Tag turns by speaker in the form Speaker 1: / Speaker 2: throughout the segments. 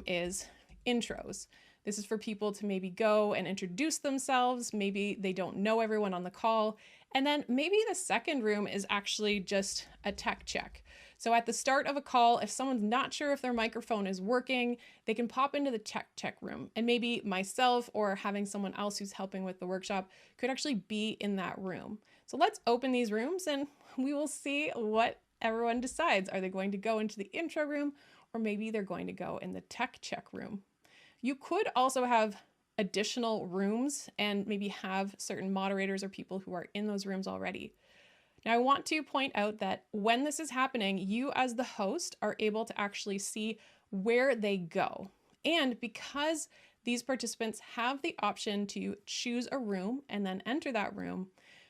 Speaker 1: room is intros. This is for people to maybe go and introduce themselves. Maybe they don't know everyone on the call. And then maybe the second room is actually just a tech check. So at the start of a call, if someone's not sure if their microphone is working, they can pop into the tech check room. And maybe myself or having someone else who's helping with the workshop could actually be in that room. So let's open these rooms and we will see what everyone decides. Are they going to go into the intro room, or maybe they're going to go in the tech check room? You could also have additional rooms and maybe have certain moderators or people who are in those rooms already. Now, I want to point out that when this is happening, you as the host are able to actually see where they go. And because these participants have the option to choose a room and then enter that room,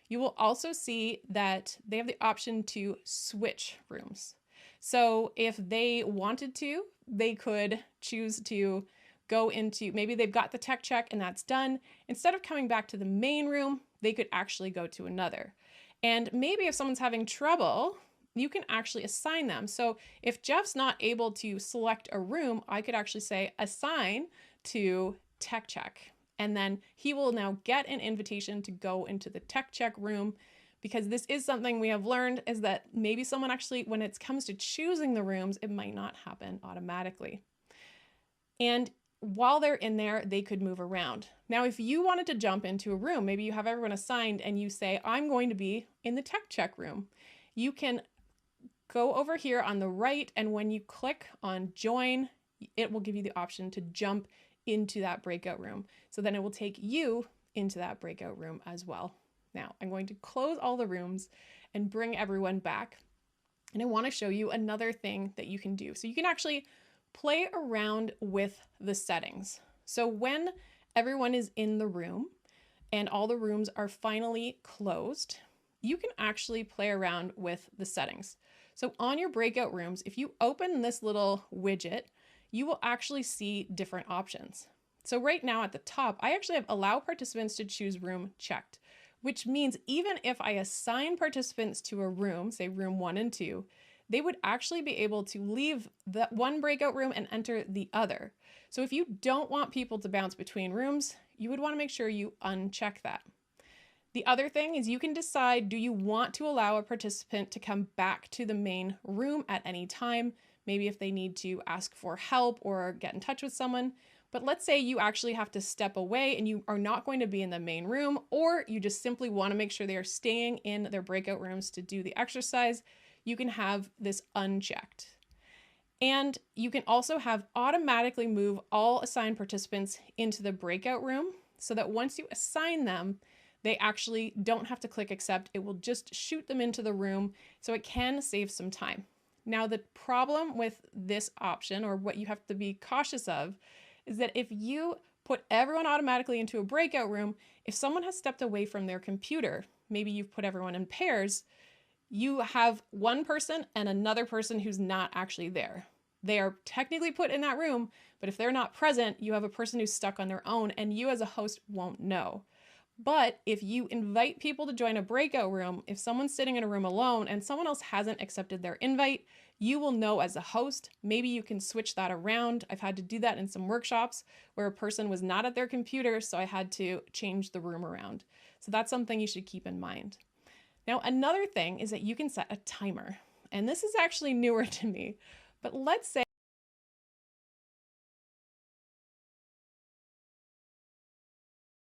Speaker 1: you will also see that they have the option to switch rooms. So if they wanted to, they could choose to go into, maybe they've got the tech check and that's done. Instead of coming back to the main room, they could actually go to another. And maybe if someone's having trouble, you can actually assign them. So if Jeff's not able to select a room, I could actually say assign to tech check. And then he will now get an invitation to go into the tech check room, because this is something we have learned, is that maybe someone actually, when it comes to choosing the rooms, it might not happen automatically. And while they're in there, they could move around. Now, if you wanted to jump into a room, maybe you have everyone assigned and you say, I'm going to be in the tech check room. You can go over here on the right, and when you click on join, it will give you the option to jump into that breakout room. So then it will take you into that breakout room as well. Now, I'm going to close all the rooms and bring everyone back. And I want to show you another thing that you can do. So you can actually play around with the settings. So when everyone is in the room and all the rooms are finally closed, you can actually play around with the settings. So on your breakout rooms, if you open this little widget, you will actually see different options. So right now at the top, I actually have allow participants to choose room checked, which means even if I assign participants to a room, say room 1 and 2, they would actually be able to leave that one breakout room and enter the other. So if you don't want people to bounce between rooms, you would want to make sure you uncheck that. The other thing is you can decide, do you want to allow a participant to come back to the main room at any time? Maybe if they need to ask for help or get in touch with someone. But let's say you actually have to step away and you are not going to be in the main room, or you just simply want to make sure they are staying in their breakout rooms to do the exercise. You can have this unchecked. And you can also have automatically move all assigned participants into the breakout room, so that once you assign them, they actually don't have to click accept. It will just shoot them into the room, so it can save some time. Now, the problem with this option, or what you have to be cautious of, is that if you put everyone automatically into a breakout room, if someone has stepped away from their computer, maybe you've put everyone in pairs, you have one person and another person who's not actually there. They are technically put in that room, but if they're not present, you have a person who's stuck on their own and you as a host won't know. But if you invite people to join a breakout room, if someone's sitting in a room alone and someone else hasn't accepted their invite, you will know as a host. Maybe you can switch that around. I've had to do that in some workshops where a person was not at their computer, so I had to change the room around. So that's something you should keep in mind. Now, another thing is that you can set a timer, and this is actually newer to me, but let's say